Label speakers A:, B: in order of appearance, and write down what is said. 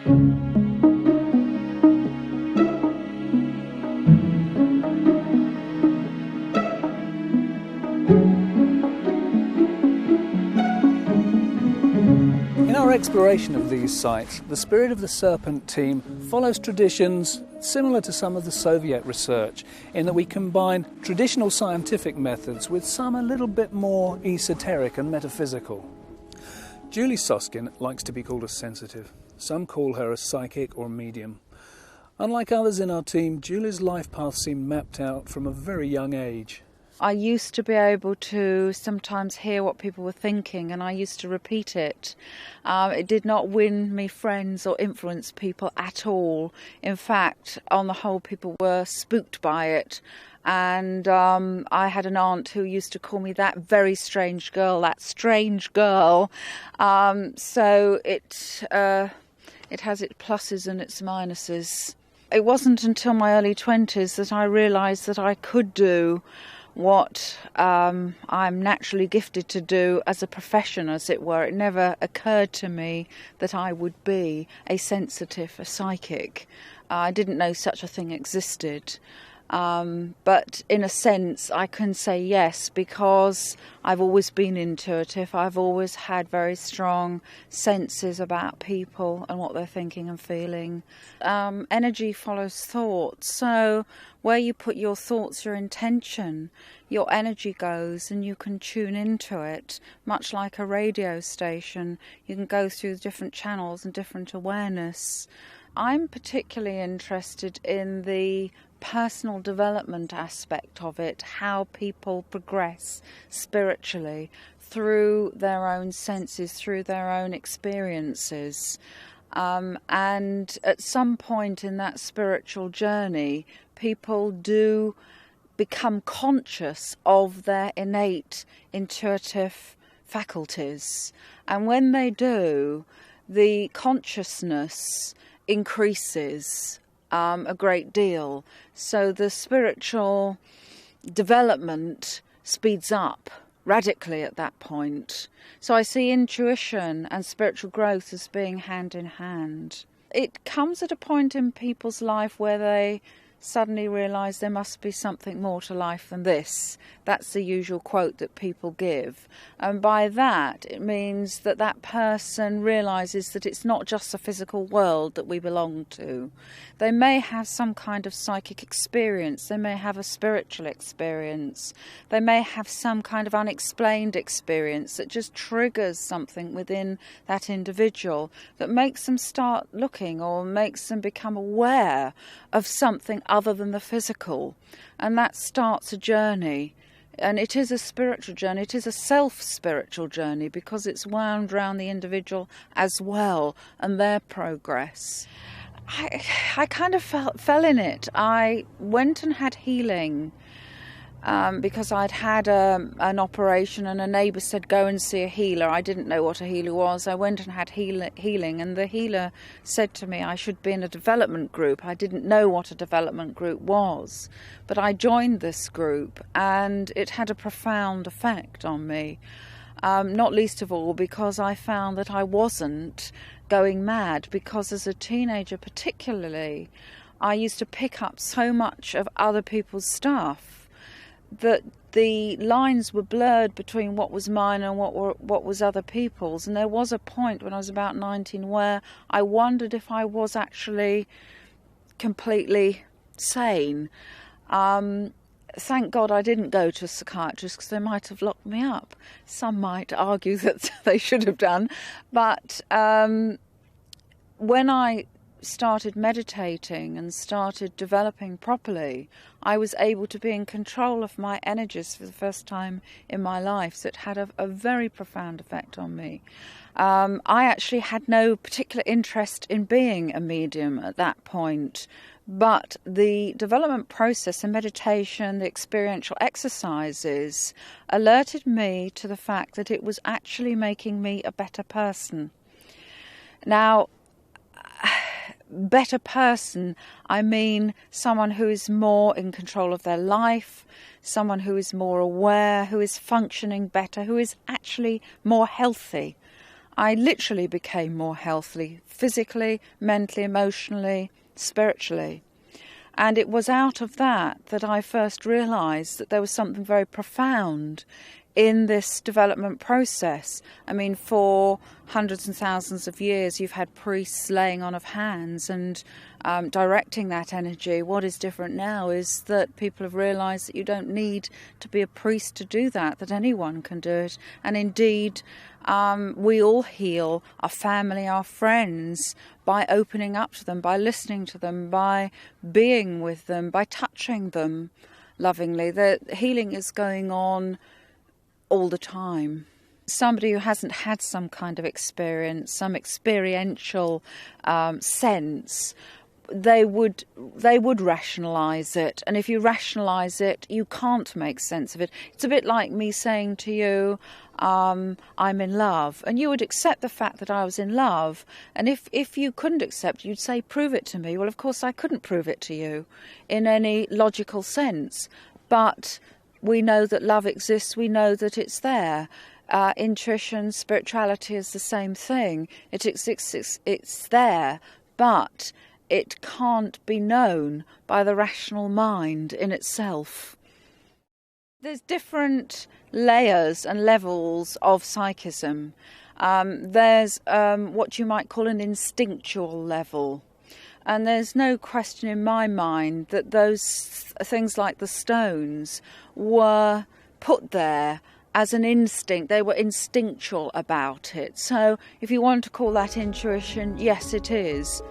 A: In our exploration of these sites, the Spirit of the Serpent team follows traditions similar to some of the Soviet research, in that we combine traditional scientific methods with some a little bit more esoteric and metaphysical. Julie Soskin likes to be called a sensitive. Some call her a psychic or medium. Unlike others in our team, Julie's life path seemed mapped out from a very young age.
B: I used to be able to sometimes hear what people were thinking, and I used to repeat it. It did not win me friends or influence people at all. In fact, on the whole, people were spooked by it. And I had an aunt who used to call me that very strange girl, that strange girl. So it has its pluses and its minuses. It wasn't until my early 20s that I realised that I could do what I'm naturally gifted to do as a profession, as it were. It never occurred to me that I would be a sensitive, a psychic. I didn't know such a thing existed. But in a sense, I can say yes, because I've always been intuitive. I've always had very strong senses about people and what they're thinking and feeling. Energy follows thoughts. So where you put your thoughts, your intention, your energy goes, and you can tune into it, much like a radio station. You can go through different channels and different awareness. I'm particularly interested in the personal development aspect of it, how people progress spiritually through their own senses, through their own experiences. And at some point in that spiritual journey, people do become conscious of their innate intuitive faculties. And when they do, the consciousness increases a great deal. So the spiritual development speeds up radically at that point. So I see intuition and spiritual growth as being hand in hand. It comes at a point in people's life where they suddenly realise there must be something more to life than this. That's the usual quote that people give. And by that, it means that that person realises that it's not just the physical world that we belong to. They may have some kind of psychic experience. They may have a spiritual experience. They may have some kind of unexplained experience that just triggers something within that individual that makes them start looking, or makes them become aware of something other than the physical. And that starts a journey. And it is a spiritual journey. It is a self-spiritual journey, because it's wound round the individual as well and their progress. I kind of fell in it. I went and had healing because I'd had an operation, and a neighbour said, go and see a healer. I didn't know what a healer was. I went and had healing, and the healer said to me I should be in a development group. I didn't know what a development group was, but I joined this group, and it had a profound effect on me, not least of all because I found that I wasn't going mad, because as a teenager particularly, I used to pick up so much of other people's stuff that the lines were blurred between what was mine and what was other people's. And there was a point when I was about 19 where I wondered if I was actually completely sane. Thank God I didn't go to a psychiatrist, because they might have locked me up. Some might argue that they should have done. But when I started meditating and started developing properly, I was able to be in control of my energies for the first time in my life. So it had a very profound effect on me. I actually had no particular interest in being a medium at that point, but the development process and meditation, the experiential exercises, alerted me to the fact that it was actually making me a better person. Now, better person, I mean someone who is more in control of their life, someone who is more aware, who is functioning better, who is actually more healthy. I literally became more healthy, physically, mentally, emotionally, spiritually. And it was out of that that I first realised that there was something very profound in this development process. I mean, for hundreds and thousands of years, you've had priests laying on of hands and directing that energy. What is different now is that people have realised that you don't need to be a priest to do that, that anyone can do it. And indeed, we all heal our family, our friends, by opening up to them, by listening to them, by being with them, by touching them lovingly. The healing is going on all the time. Somebody who hasn't had some kind of experience, some experiential sense, they would rationalise it. And if you rationalise it, you can't make sense of it. It's a bit like me saying to you, I'm in love. And you would accept the fact that I was in love. And if you couldn't accept it, you'd say, prove it to me. Well, of course, I couldn't prove it to you in any logical sense. But we know that love exists. We know that it's there. Intuition, spirituality is the same thing. It exists, it's there. But it can't be known by the rational mind in itself. There's different layers and levels of psychism. There's what you might call an instinctual level. And there's no question in my mind that those things like the stones were put there as an instinct. They were instinctual about it. So if you want to call that intuition, yes, it is.